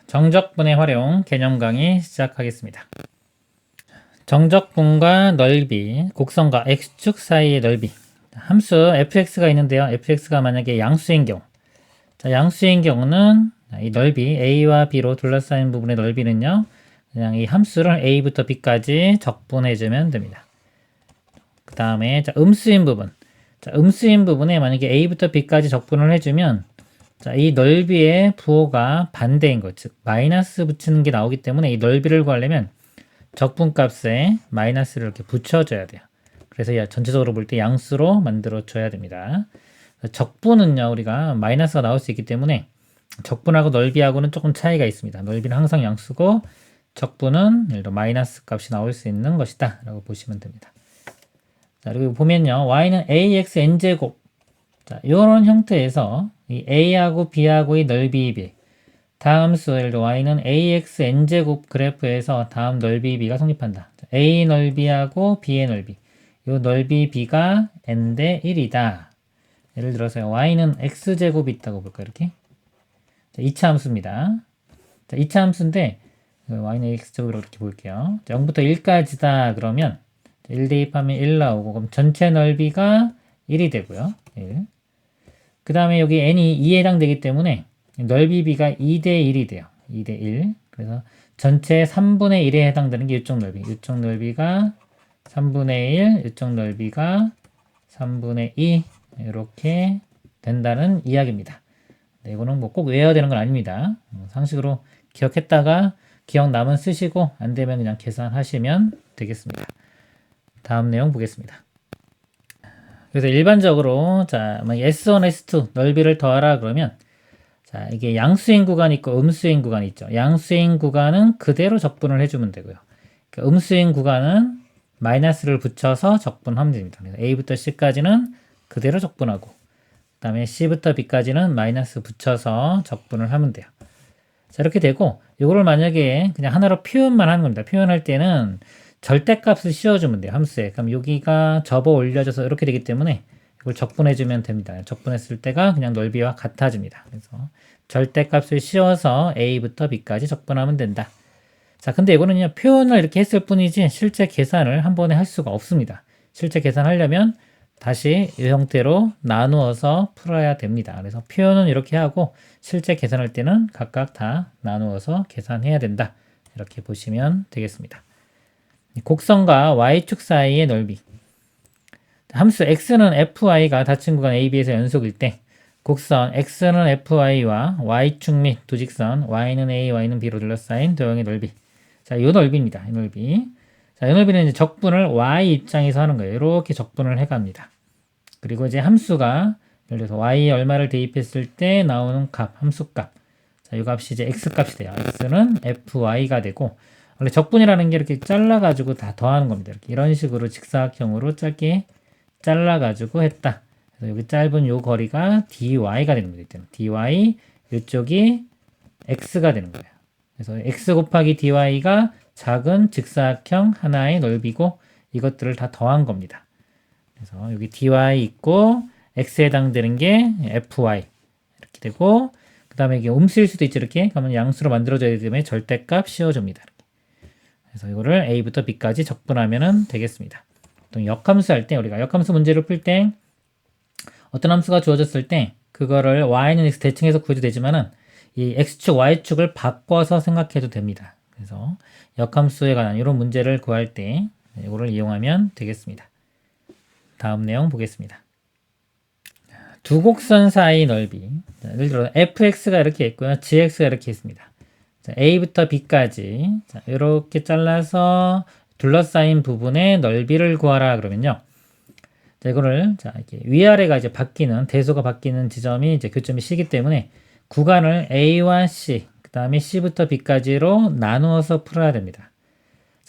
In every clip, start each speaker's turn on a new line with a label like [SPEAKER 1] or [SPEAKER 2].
[SPEAKER 1] 정적분의 활용 개념 강의 시작하겠습니다. 정적분과 넓이, 곡선과 x축 사이의 넓이. 함수 fx가 있는데요. fx가 만약에 양수인 경우, 양수인 경우는 이 넓이 a와 b로 둘러싸인 부분의 넓이는요, 그냥 이 함수를 a부터 b까지 적분해주면 됩니다. 그 다음에 음수인 부분, 음수인 부분에 만약에 a부터 b까지 적분을 해주면 이 넓이의 부호가 반대인 것, 즉 마이너스 붙이는 게 나오기 때문에 이 넓이를 구하려면 적분값에 마이너스를 이렇게 붙여줘야 돼요. 그래서 전체적으로 볼 때 양수로 만들어 줘야 됩니다. 적분은요, 우리가 마이너스가 나올 수 있기 때문에 적분하고 넓이하고는 조금 차이가 있습니다. 넓이는 항상 양수고 적분은 예를 들어 마이너스 값이 나올 수 있는 것이다 라고 보시면 됩니다. 자, 그리고 보면요, y는 ax n제곱, 자, 이런 형태에서 이 a하고 b하고의 넓이 비, 다음 수 예를 들어 y는 ax n제곱 그래프에서 다음 넓이 b가 성립한다. a 넓이하고 b의 넓이, 이 넓이 b가 n 대 1이다. 예를 들어서 y는 x제곱이 있다고 볼까요? 이렇게. 자, 2차 함수입니다. 자, 2차 함수인데 y는 x제곱으로 이렇게 볼게요. 자, 0부터 1까지다 그러면 1 대입하면 1 나오고, 그럼 전체 넓이가 1이 되고요. 1. 그 다음에 여기 n이 2에 해당되기 때문에 넓이 b가 2대 1이 돼요. 2대 1. 그래서 전체 3분의 1에 해당되는 게 이쪽 넓이. 이쪽 넓이가 3분의 1, 이쪽 넓이가 3분의 2 이렇게 된다는 이야기입니다. 네, 이거는 뭐 꼭 외워야 되는 건 아닙니다. 상식으로 기억했다가 기억 남은 쓰시고 안 되면 그냥 계산하시면 되겠습니다. 다음 내용 보겠습니다. 그래서 일반적으로 S1, S2 넓이를 더하라 그러면 이게 양수인 구간이 있고 음수인 구간이 있죠. 양수인 구간은 그대로 적분을 해주면 되고요. 그러니까 음수인 구간은 마이너스를 붙여서 적분하면 됩니다. 그래서 A부터 C까지는 그대로 적분하고, 그 다음에 C부터 B까지는 마이너스 붙여서 적분을 하면 돼요. 자, 이렇게 되고, 이거를 만약에 그냥 하나로 표현만 하는 겁니다. 표현할 때는 절대값을 씌워주면 돼요. 함수에. 그럼 여기가 접어 올려져서 이렇게 되기 때문에 이걸 적분해주면 됩니다. 적분했을 때가 그냥 넓이와 같아집니다. 그래서 절대값을 씌워서 A부터 B까지 적분하면 된다. 자, 근데 이거는요, 표현을 이렇게 했을 뿐이지 실제 계산을 한 번에 할 수가 없습니다. 실제 계산하려면 다시 이 형태로 나누어서 풀어야 됩니다. 그래서 표현은 이렇게 하고 실제 계산할 때는 각각 다 나누어서 계산해야 된다. 이렇게 보시면 되겠습니다. 곡선과 y축 사이의 넓이. 함수 x는 fy가 닫힌 구간 ab에서 연속일 때 곡선 x는 fy와 y축 및 도직선 y는 a, y는 b로 둘러싸인 도형의 넓이. 자, 이 넓이입니다. 이 넓이. 자, 이 넓이는 이제 적분을 y 입장에서 하는 거예요. 이렇게 적분을 해갑니다. 그리고 이제 함수가 예를 들어서 y에 얼마를 대입했을 때 나오는 값, 함수값. 자, 이 값이 이제 x값이 돼요. x는 fy가 되고, 원래 적분이라는 게 이렇게 잘라가지고 다 더하는 겁니다. 이렇게 이런 식으로 직사각형으로 짧게 잘라가지고 했다. 그래서 여기 짧은 요 거리가 dy가 되는 거죠. dy, 이쪽이 x가 되는 거예요. 그래서 x 곱하기 dy가 작은 직사각형 하나의 넓이고 이것들을 다 더한 겁니다. 그래서 여기 dy 있고 x에 해당되는 게 fy 이렇게 되고, 그 다음에 이게 음수일 수도 있죠. 이렇게 그러면 양수로 만들어져야 되기 때문에 절대값 씌워줍니다. 그래서 이거를 a부터 b까지 적분하면 되겠습니다. 보통 역함수 할 때, 우리가 역함수 문제를 풀 때 어떤 함수가 주어졌을 때 그거를 y는 x 대칭해서 구해도 되지만은 이 x축, y축을 바꿔서 생각해도 됩니다. 그래서 역함수에 관한 이런 문제를 구할 때 이거를 이용하면 되겠습니다. 다음 내용 보겠습니다. 두 곡선 사이 넓이. 예를 들어 fx가 이렇게 있고요. gx가 이렇게 있습니다. A부터 B까지 이렇게 잘라서 둘러싸인 부분의 넓이를 구하라 그러면요. 이거를 이렇게 위아래가 이제 바뀌는 대소가 바뀌는 지점이 이제 교점이 C이기 때문에 구간을 A와 C, 그 다음에 C부터 B까지로 나누어서 풀어야 됩니다.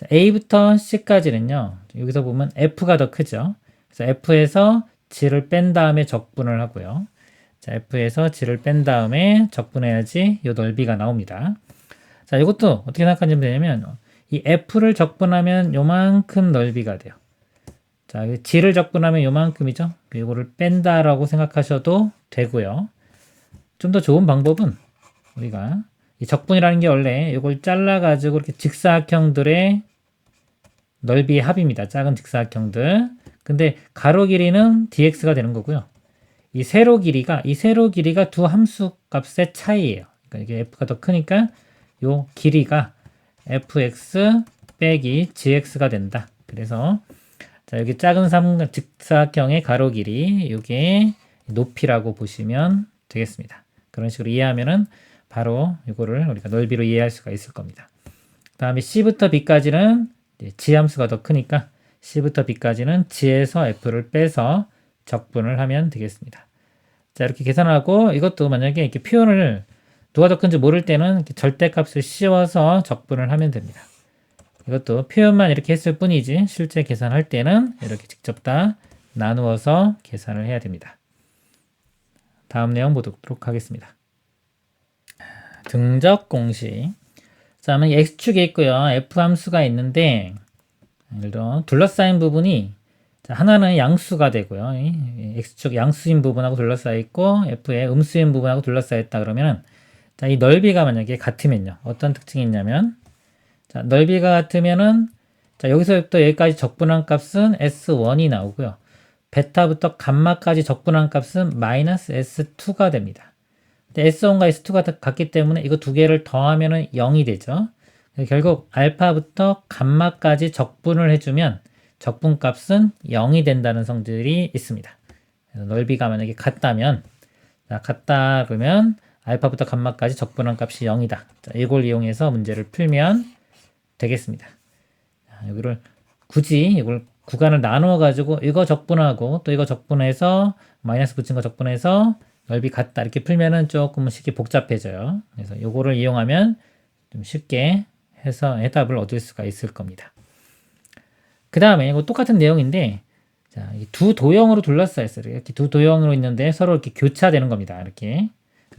[SPEAKER 1] A부터 C까지는요. 여기서 보면 F가 더 크죠. 그래서 F에서 G를 뺀 다음에 적분을 하고요. F에서 G를 뺀 다음에 적분해야지 이 넓이가 나옵니다. 자, 이것도 어떻게 생각하시면 되냐면 이 f를 적분하면 요만큼 넓이가 돼요. 자, g를 적분하면 요만큼이죠. 이거를 뺀다라고 생각하셔도 되고요. 좀 더 좋은 방법은 우리가 이 적분이라는 게 원래 이걸 잘라가지고 이렇게 직사각형들의 넓이의 합입니다. 작은 직사각형들. 근데 가로 길이는 dx가 되는 거고요. 이 세로 길이가 두 함수 값의 차이예요. 그러니까 이게 f가 더 크니까 요 길이가 fx 빼기 gx가 된다. 그래서 자, 여기 작은 직사각형의 가로 길이 이게 높이라고 보시면 되겠습니다. 그런 식으로 이해하면은 바로 이거를 우리가 넓이로 이해할 수가 있을 겁니다. 다음에 C부터 B까지는 G 함수가 더 크니까 C부터 B까지는 G에서 F를 빼서 적분을 하면 되겠습니다. 자, 이렇게 계산하고 이것도 만약에 이렇게 표현을 누가 더 큰지 모를 때는 이렇게 절대값을 씌워서 적분을 하면 됩니다. 이것도 표현만 이렇게 했을 뿐이지 실제 계산할 때는 이렇게 직접 다 나누어서 계산을 해야 됩니다. 다음 내용 보도록 하겠습니다. 등적 공식. 자, 그러면 x축에 있고요. f 함수가 있는데 예를 들어 둘러싸인 부분이 자, 하나는 양수가 되고요. x축 양수인 부분하고 둘러싸여 있고 f의 음수인 부분하고 둘러싸여 있다 그러면은 자, 이 넓이가 만약에 같으면요. 어떤 특징이 있냐면 자, 넓이가 같으면은 자, 여기서부터 여기까지 적분한 값은 S1이 나오고요. 베타부터 감마까지 적분한 값은 마이너스 S2가 됩니다. 근데 S1과 S2가 같기 때문에 이거 두 개를 더하면은 0이 되죠. 결국 알파부터 감마까지 적분을 해주면 적분값은 0이 된다는 성질이 있습니다. 그래서 넓이가 만약에 같다면 자, 같다 그러면 알파부터 감마까지 적분한 값이 0이다. 자, 이걸 이용해서 문제를 풀면 되겠습니다. 자, 여기를 굳이 이걸 구간을 나누어 가지고 이거 적분하고 또 이거 적분해서 마이너스 붙인 거 적분해서 넓이 같다 이렇게 풀면은 조금 쉽게 복잡해져요. 그래서 요거를 이용하면 좀 쉽게 해서 해답을 얻을 수가 있을 겁니다. 그 다음에 이거 똑같은 내용인데 자, 두 도형으로 둘러싸여 있어요. 이렇게 두 도형으로 있는데 서로 이렇게 교차되는 겁니다. 이렇게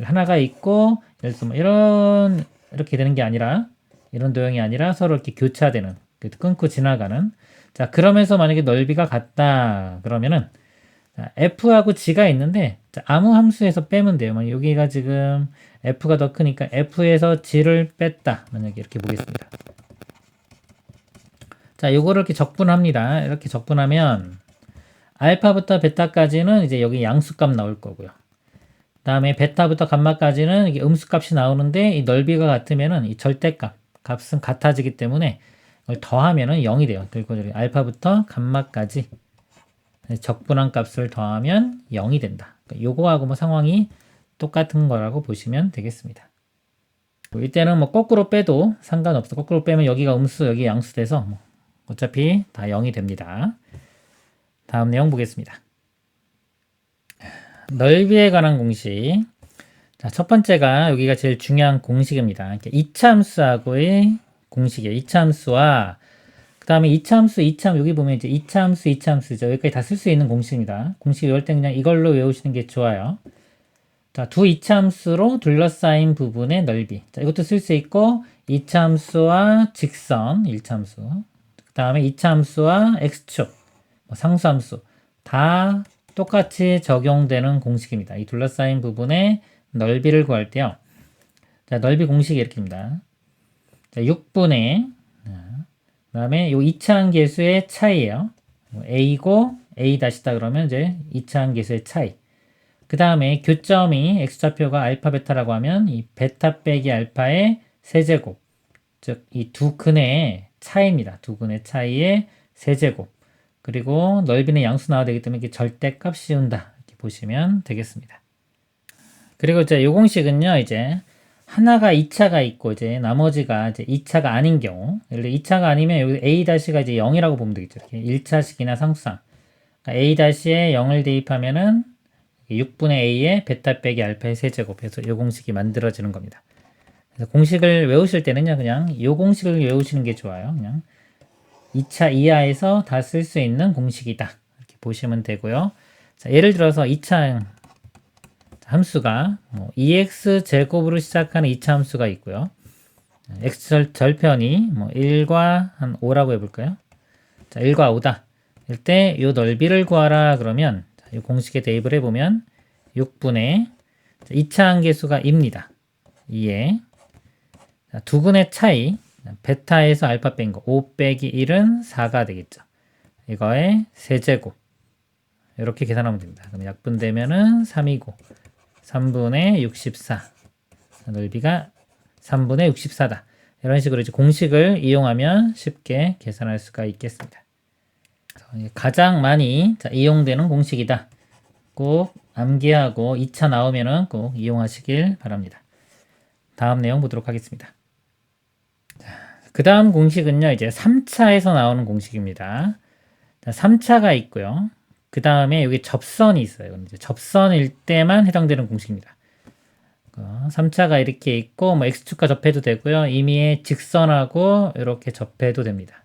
[SPEAKER 1] 하나가 있고 예를 들면 이렇게 되는 게 아니라 이런 도형이 아니라 서로 이렇게 교차되는 끊고 지나가는 자 그러면서 만약에 넓이가 같다 그러면은 자, f하고 g가 있는데 자, 아무 함수에서 빼면 돼요. 만약 여기가 지금 f가 더 크니까 f에서 g를 뺐다 만약에 이렇게 보겠습니다. 자 요거를 이렇게 적분합니다. 이렇게 적분하면 알파부터 베타까지는 이제 여기 양수값 나올 거고요. 다음에 베타부터 감마까지는 이게 음수값이 나오는데 이 넓이가 같으면은 이 절대값 값은 같아지기 때문에 이걸 더하면은 0이 돼요. 그리고 알파부터 감마까지 적분한 값을 더하면 0이 된다. 그러니까 요거하고 뭐 상황이 똑같은 거라고 보시면 되겠습니다. 이때는 뭐 거꾸로 빼도 상관없어. 거꾸로 빼면 여기가 음수, 여기 양수 돼서 뭐 어차피 다 0이 됩니다. 다음 내용 보겠습니다. 넓이에 관한 공식. 자, 첫 번째가 여기가 제일 중요한 공식입니다. 이차함수하고의 공식이에요. 이차함수와 그 다음에 이차함수, 여기 보면 이제 이차함수죠. 여기까지 다 쓸 수 있는 공식입니다. 공식 외울 땐 그냥 이걸로 외우시는 게 좋아요. 자, 두 이차함수로 둘러싸인 부분의 넓이. 자, 이것도 쓸 수 있고 이차함수와 직선, 1차함수. 그 다음에 이차함수와 x축, 상수함수 다 똑같이 적용되는 공식입니다. 이 둘러싸인 부분의 넓이를 구할 때요. 자, 넓이 공식이 이렇게입니다. 자, 6분의 그 다음에 요 2차항 계수의 차이예요. a고 a 다시다 그러면 이제 2차항 계수의 차이. 그 다음에 교점이 x좌표가 알파 베타라고 하면 이 베타 빼기 알파의 세제곱. 즉 이 두 근의 차이입니다. 두 근의 차이의 세제곱. 그리고 넓이는 양수 나와야 되기 때문에 이게 절대값 씌운다. 이렇게 보시면 되겠습니다. 그리고 이제 요 공식은요, 이제 하나가 2차가 있고 이제 나머지가 이제 2차가 아닌 경우, 예를 들어 2차가 아니면 여기 a-가 이제 0이라고 보면 되겠죠. 이렇게 1차식이나 상수상. 그러니까 a-에 0을 대입하면은 6분의 a의 베타 빼기 알파의 세제곱해서 요 공식이 만들어지는 겁니다. 그래서 공식을 외우실 때는요, 그냥 요 공식을 외우시는 게 좋아요. 그냥 2차 이하에서 다 쓸 수 있는 공식이다. 이렇게 보시면 되고요. 자, 예를 들어서 2차 함수가 2x 제곱으로 시작하는 2차 함수가 있고요. x 절편이 1과 한 5라고 해볼까요? 자, 1과 5다. 이때 이 넓이를 구하라 그러면 이 공식에 대입을 해보면 6분의 2차 항계수가 2입니다. 2에 자, 두근의 차이, 베타에서 알파 뺀 거, 5 빼기 1은 4가 되겠죠. 이거의 세제곱. 이렇게 계산하면 됩니다. 그럼 약분되면은 3이고, 3분의 64. 넓이가 3분의 64다. 이런 식으로 이제 공식을 이용하면 쉽게 계산할 수가 있겠습니다. 가장 많이 이용되는 공식이다. 꼭 암기하고 2차 나오면은 꼭 이용하시길 바랍니다. 다음 내용 보도록 하겠습니다. 그 다음 공식은요, 이제 3차에서 나오는 공식입니다. 3차가 있고요. 그 다음에 여기 접선이 있어요. 이제 접선일 때만 해당되는 공식입니다. 3차가 이렇게 있고, 뭐 x축과 접해도 되고요. 임의의 직선하고 이렇게 접해도 됩니다.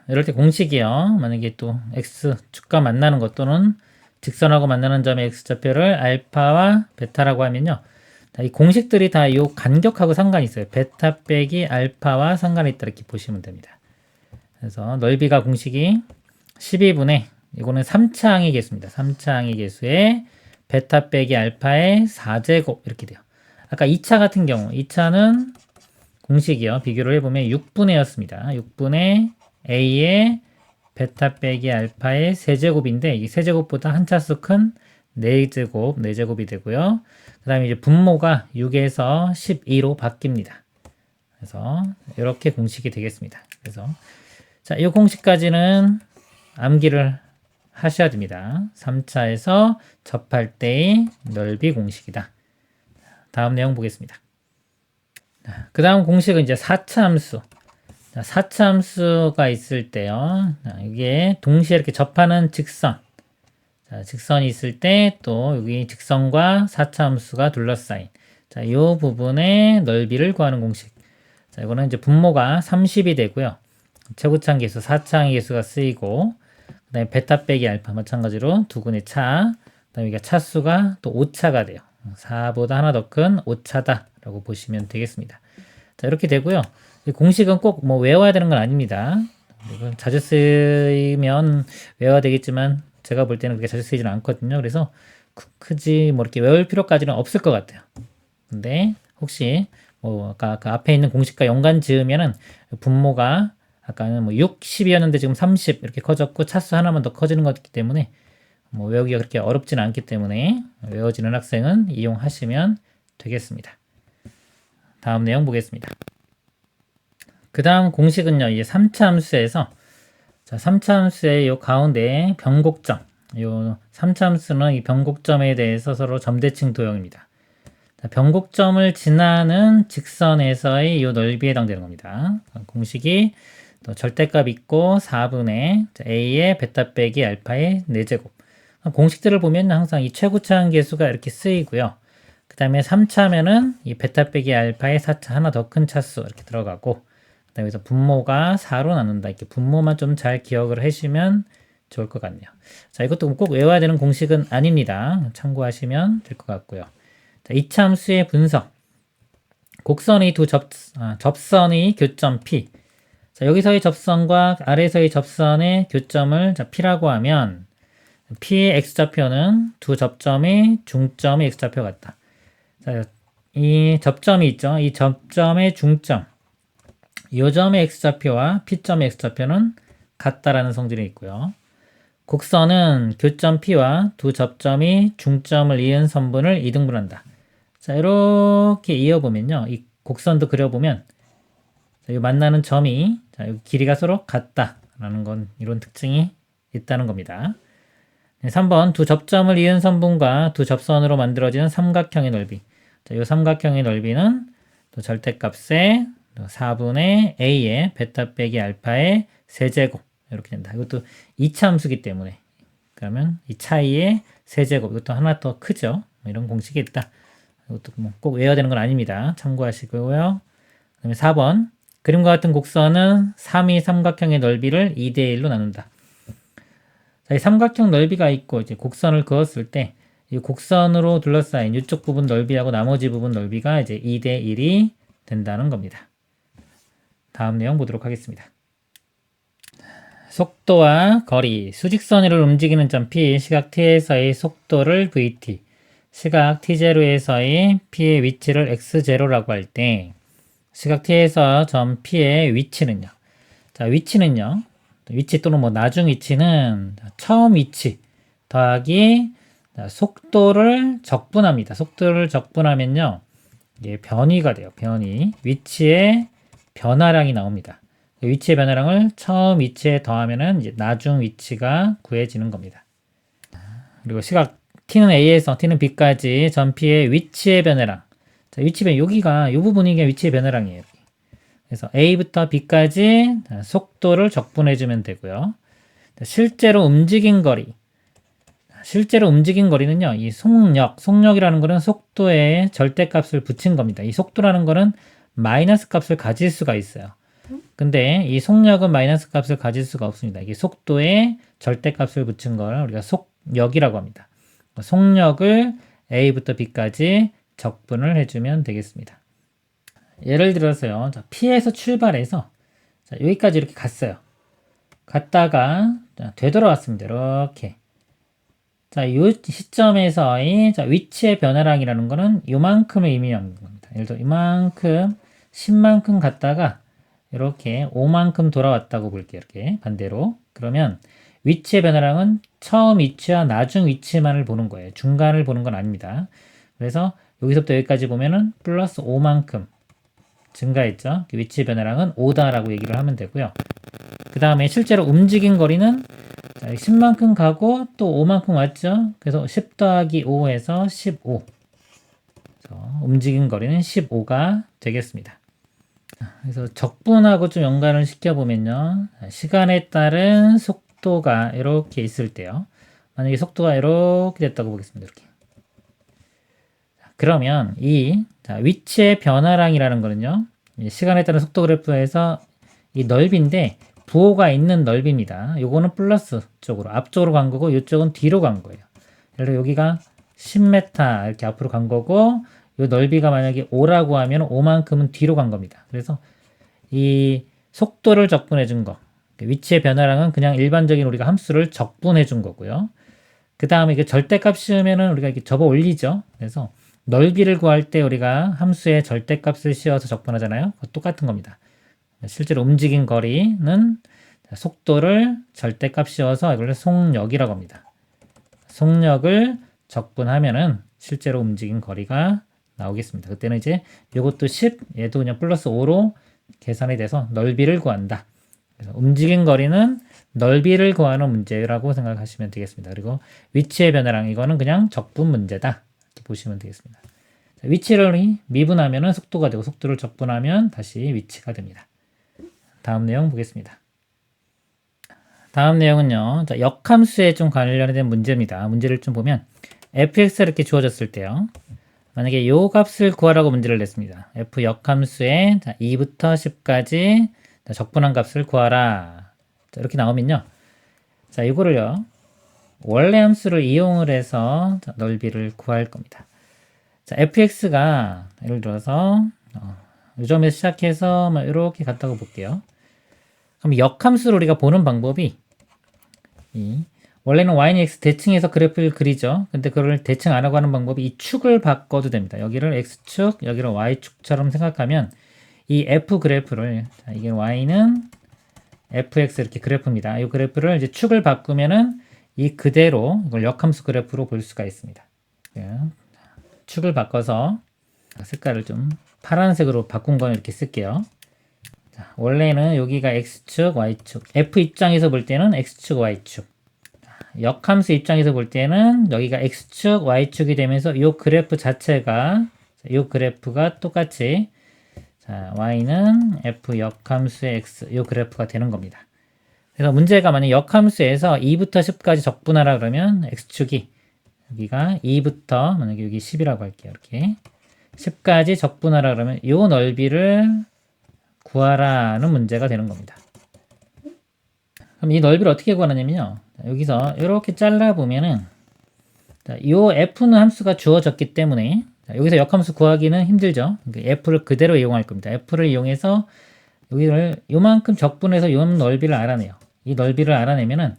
[SPEAKER 1] 이럴 때 공식이요. 만약에 또 x축과 만나는 것 또는 직선하고 만나는 점의 x좌표를 알파와 베타라고 하면요. 이 공식들이 다 이 간격하고 상관이 있어요. 베타 빼기 알파와 상관이 있다 이렇게 보시면 됩니다. 그래서 넓이가 공식이 12분의 이거는 3차 항의 개수입니다. 3차 항의 개수에 베타 빼기 알파의 4제곱 이렇게 돼요. 아까 2차 같은 경우 2차는 공식이요. 비교를 해보면 6분의 였습니다. 6분의 a의 베타 빼기 알파의 세제곱인데 이 세제곱보다 한 차수 큰 4제곱, 4제곱이 되고요. 그 다음에 이제 분모가 6에서 12로 바뀝니다. 그래서 이렇게 공식이 되겠습니다. 그래서 자, 이 공식까지는 암기를 하셔야 됩니다. 3차에서 접할 때의 넓이 공식이다. 다음 내용 보겠습니다. 그 다음 공식은 이제 4차 함수. 4차 함수가 있을 때요. 이게 동시에 이렇게 접하는 직선. 자, 직선이 있을 때 또 여기 직선과 4차 함수가 둘러싸인. 자, 이 부분의 넓이를 구하는 공식. 자, 이거는 이제 분모가 30이 되고요. 최고차항 개수, 4차항 개수가 쓰이고, 그 다음에 베타 빼기 알파 마찬가지로 두근의 차, 그 다음에 여기가 차수가 또 5차가 돼요. 4보다 하나 더 큰 5차다 라고 보시면 되겠습니다. 자, 이렇게 되고요. 이 공식은 꼭 뭐 외워야 되는 건 아닙니다. 이건 자주 쓰이면 외워야 되겠지만 제가 볼 때는 그렇게 자주 쓰이지는 않거든요. 그래서 크지 뭐 이렇게 외울 필요까지는 없을 것 같아요. 근데 혹시 뭐 아까 그 앞에 있는 공식과 연관 지으면은 분모가 아까는 뭐 6, 10이었는데 지금 30 이렇게 커졌고 차수 하나만 더 커지는 거기 때문에 뭐 외우기가 그렇게 어렵지는 않기 때문에 외워지는 학생은 이용하시면 되겠습니다. 다음 내용 보겠습니다. 그 다음 공식은요, 이제 3차 함수에서 자, 3차 함수의 요 가운데 변곡점. 요 3차 함수는 이 변곡점에 대해서 서로 점대칭 도형입니다. 자, 변곡점을 지나는 직선에서의 요 넓이에 해당되는 겁니다. 공식이 또 절대값 있고 4분의 a의 베타 빼기 알파의 4제곱. 공식들을 보면 항상 이 최고차항 계수가 이렇게 쓰이고요. 그 다음에 3차면은 이 베타 빼기 알파의 4차 하나 더 큰 차수 이렇게 들어가고, 그 다음에 여기서 분모가 4로 나눈다. 이렇게 분모만 좀 잘 기억을 하시면 좋을 것 같네요. 자, 이것도 꼭 외워야 되는 공식은 아닙니다. 참고하시면 될 것 같고요. 자, 2차 함수의 분석. 곡선의 접선의 교점 P. 자, 여기서의 접선과 아래서의 접선의 교점을 P라고 하면 P의 x좌표는 두 접점의 중점의 x좌표 같다. 자, 이 접점이 있죠. 이 접점의 중점. 요 점의 x좌표와 P점의 x좌표는 같다라는 성질이 있고요. 곡선은 교점 P와 두 접점이 중점을 이은 선분을 이등분한다. 자, 이렇게 이어보면요. 이 곡선도 그려보면 자, 이 만나는 점이 자, 여기 길이가 서로 같다라는 건 이런 특징이 있다는 겁니다. 3번 두 접점을 이은 선분과 두 접선으로 만들어지는 삼각형의 넓이. 자, 이 삼각형의 넓이는 또 절대값에 4분의 a의 베타 빼기 알파의 세제곱 이렇게 된다. 이것도 2차 함수기 때문에 그러면 이 차이의 세제곱 이것도 하나 더 크죠. 이런 공식이 있다. 이것도 뭐 꼭 외워야 되는 건 아닙니다. 참고하시고요. 그 다음에 4번 그림과 같은 곡선은 3위 삼각형의 넓이를 2대1로 나눈다. 자, 이 삼각형 넓이가 있고 이제 곡선을 그었을 때 이 곡선으로 둘러싸인 이쪽 부분 넓이하고 나머지 부분 넓이가 이제 2대1이 된다는 겁니다. 다음 내용 보도록 하겠습니다. 속도와 거리, 수직선으로 움직이는 점 P, 시각 T에서의 속도를 VT. 시각 T0에서의 P의 위치를 X0라고 할 때 시각 T에서 점 P의 위치는요. 자, 위치는요. 위치 또는 뭐 나중 위치는 처음 위치 더하기 속도를 적분합니다. 속도를 적분하면요. 이게 변위가 돼요. 변위. 위치의 변화량이 나옵니다. 위치의 변화량을 처음 위치에 더하면은 이제 나중 위치가 구해지는 겁니다. 그리고 시각 T는 A에서 T는 B까지 점 P의 위치의 변화량. 자, 위치 변 여기가 이 부분이 이게 위치의 변화량이에요. 그래서 A부터 B까지 속도를 적분해주면 되고요. 실제로 움직인 거리. 실제로 움직인 거리는요, 이 속력이라는 거는 속도에 절대값을 붙인 겁니다. 이 속도라는 거는 마이너스 값을 가질 수가 있어요. 근데 이 속력은 마이너스 값을 가질 수가 없습니다. 이게 속도에 절대값을 붙인 걸 우리가 속력이라고 합니다. 속력을 A부터 B까지 적분을 해주면 되겠습니다. 예를 들어서요, 자, P에서 출발해서 자, 여기까지 이렇게 갔어요. 갔다가 자, 되돌아왔습니다. 이렇게. 자, 이 시점에서의 자, 위치의 변화량이라는 거는 이만큼을 의미하는 겁니다. 예를 들어 이만큼 10만큼 갔다가 이렇게 5만큼 돌아왔다고 볼게요. 이렇게 반대로. 그러면 위치의 변화량은 처음 위치와 나중 위치만을 보는 거예요. 중간을 보는 건 아닙니다. 그래서 여기서부터 여기까지 보면은 플러스 5만큼 증가했죠. 위치의 변화량은 5다라고 얘기를 하면 되고요. 그 다음에 실제로 움직인 거리는 10만큼 가고 또 5만큼 왔죠. 그래서 10 더하기 5에서 15. 움직인 거리는 15가 되겠습니다. 그래서 적분하고 좀 연관을 시켜보면요. 시간에 따른 속도가 이렇게 있을 때요. 만약에 속도가 이렇게 됐다고 보겠습니다. 이렇게. 그러면 이 위치의 변화량이라는 거는요. 시간에 따른 속도 그래프에서 이 넓이인데 부호가 있는 넓이입니다. 요거는 플러스 쪽으로 앞쪽으로 간 거고 이쪽은 뒤로 간 거예요. 예를 들어 여기가 10m 이렇게 앞으로 간 거고 요 넓이가 만약에 5라고 하면 5만큼은 뒤로 간 겁니다. 그래서 이 속도를 적분해 준 거, 위치의 변화량은 그냥 일반적인 우리가 함수를 적분해 준 거고요. 그 다음에 이게 절대값 씌우면은 우리가 이렇게 접어 올리죠. 그래서 넓이를 구할 때 우리가 함수에 절대값을 씌워서 적분하잖아요. 똑같은 겁니다. 실제로 움직인 거리는 속도를 절대값 씌워서 이걸 속력이라고 합니다. 속력을 적분하면은 실제로 움직인 거리가 나오겠습니다. 그때는 이제 이것도 10, 얘도 그냥 플러스 5로 계산이 돼서 넓이를 구한다. 그래서 움직인 거리는 넓이를 구하는 문제라고 생각하시면 되겠습니다. 그리고 위치의 변화량 이거는 그냥 적분 문제다. 이렇게 보시면 되겠습니다. 위치를 미분하면 속도가 되고 속도를 적분하면 다시 위치가 됩니다. 다음 내용 보겠습니다. 다음 내용은요. 자, 역함수에 좀 관련된 문제입니다. 문제를 좀 보면 fx가 이렇게 주어졌을 때요. 만약에 요 값을 구하라고 문제를 냈습니다. f 역함수에 2부터 10까지 적분한 값을 구하라. 자, 이렇게 나오면요. 자, 이거를요. 원래 함수를 이용을 해서 넓이를 구할 겁니다. 자, fx가 예를 들어서 이 점에서 시작해서 이렇게 갔다고 볼게요. 그럼 역함수를 우리가 보는 방법이 원래는 y는 x 대칭해서 그래프를 그리죠. 근데 그걸 대칭 안 하고 하는 방법이 이 축을 바꿔도 됩니다. 여기를 x축, 여기를 y축처럼 생각하면 이 f 그래프를 이게 y는 fx 이렇게 그래프입니다. 이 그래프를 이제 축을 바꾸면은 이 그대로 이걸 역함수 그래프로 볼 수가 있습니다. 축을 바꿔서 색깔을 좀 파란색으로 바꾼 거는 이렇게 쓸게요. 자, 원래는 여기가 x축, y축. f 입장에서 볼 때는 x축, y축. 역함수 입장에서 볼 때는 여기가 x축, y축이 되면서 이 그래프 자체가 이 그래프가 똑같이 자, y는 f 역함수의 x 이 그래프가 되는 겁니다. 그래서 문제가 만약 역함수에서 2부터 10까지 적분하라 그러면 x축이 여기가 2부터 만약에 여기 10이라고 할게요. 이렇게 10까지 적분하라 그러면 이 넓이를 구하라는 문제가 되는 겁니다. 그럼 이 넓이를 어떻게 구하느냐면요. 여기서 이렇게 잘라보면은 이 f는 함수가 주어졌기 때문에 여기서 역함수 구하기는 힘들죠. 그러니까 f를 그대로 이용할 겁니다. f를 이용해서 여기를 요만큼 적분해서 요 넓이를 알아내요. 이 넓이를 알아내면은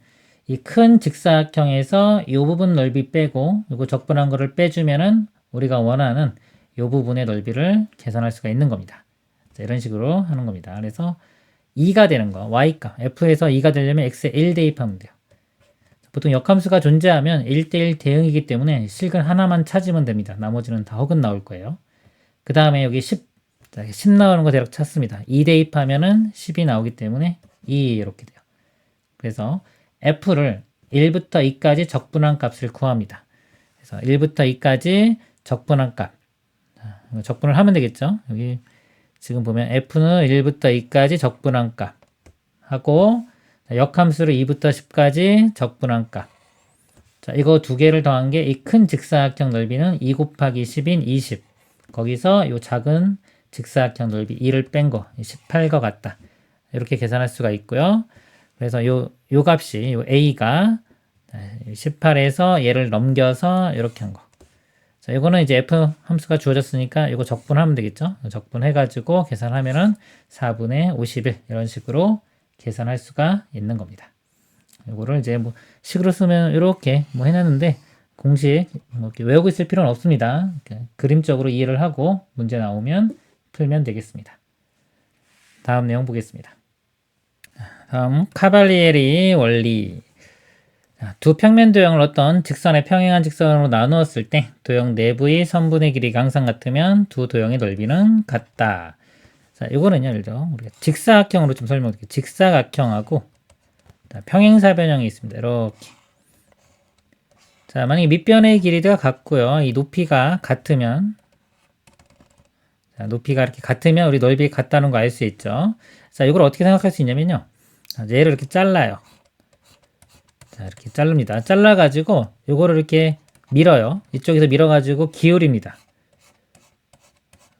[SPEAKER 1] 이 큰 직사각형에서 이 부분 넓이 빼고 이거 적분한 거를 빼주면은 우리가 원하는 이 부분의 넓이를 계산할 수가 있는 겁니다. 자, 이런 식으로 하는 겁니다. 그래서 2가 되는 거, y값, f에서 2가 되려면 x에 1 대입하면 돼요. 보통 역함수가 존재하면 1대1 대응이기 때문에 실근 하나만 찾으면 됩니다. 나머지는 다 허근 나올 거예요. 그 다음에 여기 10 나오는 거 대략 찾습니다. 2 대입하면은 10이 나오기 때문에 2 이렇게 돼요. 그래서 f를 1부터 2까지 적분한 값을 구합니다. 그래서 1부터 2까지 적분한 값. 적분을 하면 되겠죠. 여기 지금 보면 f는 1부터 2까지 적분한 값 하고 역함수를 2부터 10까지 적분한 값. 자, 이거 두 개를 더한 게 이 큰 직사각형 넓이는 2 곱하기 10인 20. 거기서 이 작은 직사각형 넓이 2를 뺀 거, 18과 같다. 이렇게 계산할 수가 있고요. 그래서 요 값이, 요 a가 18에서 얘를 넘겨서 이렇게 한 거. 자, 이거는 이제 f 함수가 주어졌으니까 이거 적분하면 되겠죠. 적분해가지고 계산하면은 4분의 51 이런 식으로 계산할 수가 있는 겁니다. 이거를 이제 뭐 식으로 쓰면 이렇게 뭐 해놨는데 공식 뭐 이렇게 외우고 있을 필요는 없습니다. 그림적으로 이해를 하고 문제 나오면 풀면 되겠습니다. 다음 내용 보겠습니다. 다음 카발리에리 원리. 두 평면 도형을 어떤 직선의 평행한 직선으로 나누었을 때 도형 내부의 선분의 길이가 항상 같으면 두 도형의 넓이는 같다. 자, 이거는요, 예를 들어 우리가 직사각형으로 좀 설명드릴게요. 직사각형하고 평행사 변형이 있습니다. 이렇게. 자, 만약에 밑변의 길이가 같고요. 이 높이가 같으면, 자, 높이가 이렇게 같으면 우리 넓이가 같다는 거 알 수 있죠. 자, 이걸 어떻게 생각할 수 있냐면요. 자, 얘를 이렇게 잘라요. 자, 이렇게 자릅니다. 잘라가지고 요거를 이렇게 밀어요. 이쪽에서 밀어가지고 기울입니다.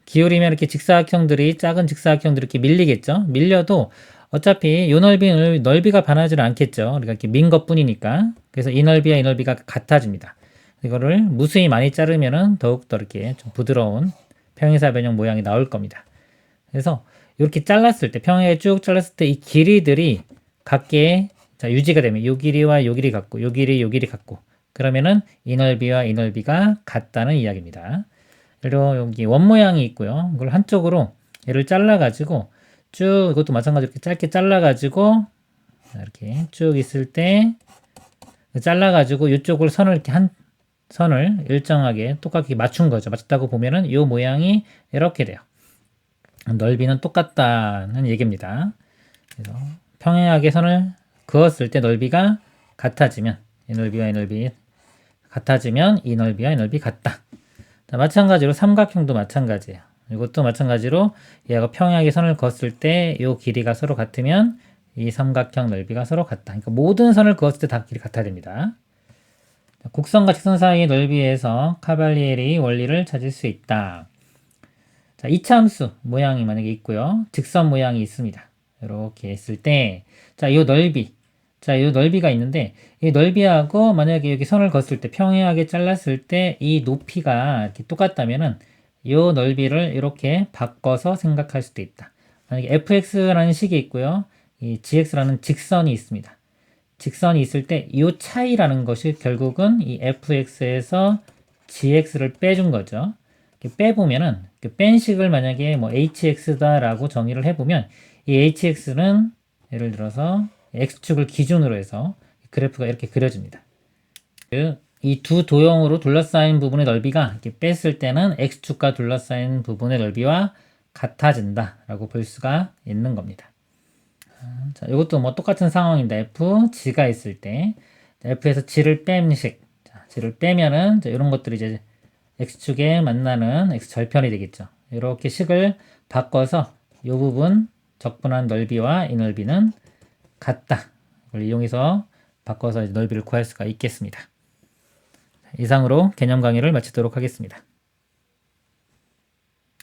[SPEAKER 1] 기울이면 이렇게 직사각형들이, 작은 직사각형들이 이렇게 밀리겠죠. 밀려도 어차피 요 넓이가 변하지는 않겠죠. 우리가 이렇게 민 것 뿐이니까. 그래서 이 넓이와 이 넓이가 같아집니다. 이거를 무수히 많이 자르면은 더욱더 이렇게 좀 부드러운 평행사 변형 모양이 나올 겁니다. 그래서 이렇게 잘랐을 때, 평행하게 쭉 잘랐을 때 이 길이들이 각계 자, 유지가 되면 요 길이와 요 길이 같고, 요 길이 같고, 그러면은 이 넓이와 이 넓이가 같다는 이야기입니다. 그리고 여기 원 모양이 있고요. 이걸 한쪽으로 얘를 잘라가지고 쭉 이것도 마찬가지로 이렇게 짧게 잘라가지고 이렇게 쭉 있을 때 잘라가지고 이쪽을 선을 이렇게 한 선을 일정하게 똑같게 맞춘 거죠. 맞췄다고 보면은 이 모양이 이렇게 돼요. 넓이는 똑같다는 얘기입니다. 그래서 평행하게 선을 그었을 때 넓이가 같아지면 이 넓이와 이 넓이 같아지면 이 넓이와 이 넓이 같다. 자, 마찬가지로 삼각형도 마찬가지예요. 이것도 마찬가지로 얘가 평행하게 선을 그었을 때 이 길이가 서로 같으면 이 삼각형 넓이가 서로 같다. 그러니까 모든 선을 그었을 때 다 길이 같아야 됩니다. 곡선과 직선 사이의 넓이에서 카발리에리 원리를 찾을 수 있다. 자, 이차함수 모양이 만약에 있고요. 직선 모양이 있습니다. 이렇게 했을 때, 자, 이 넓이. 자, 이 넓이가 있는데, 이 넓이하고 만약에 여기 선을 그었을 때, 평행하게 잘랐을 때, 이 높이가 이렇게 똑같다면은, 이 넓이를 이렇게 바꿔서 생각할 수도 있다. 만약에 fx라는 식이 있고요. 이 gx라는 직선이 있습니다. 직선이 있을 때, 이 차이라는 것이 결국은 이 fx에서 gx를 빼준 거죠. 이렇게 빼보면은, 뺀 식을 만약에 뭐 hx다라고 정의를 해보면, 이 hx는 예를 들어서 x축을 기준으로 해서 그래프가 이렇게 그려집니다. 이 두 도형으로 둘러싸인 부분의 넓이가 이렇게 뺐을 때는 x축과 둘러싸인 부분의 넓이와 같아진다 라고 볼 수가 있는 겁니다. 자, 이것도 뭐 똑같은 상황입니다. f, g가 있을 때 f에서 g를 뺀 식. 자, g를 빼면은 이런 것들이 이제 x축에 만나는 x절편이 되겠죠. 이렇게 식을 바꿔서 이 부분 적분한 넓이와 이 넓이는 같다. 이걸 이용해서 바꿔서 넓이를 구할 수가 있겠습니다. 이상으로 개념 강의를 마치도록 하겠습니다.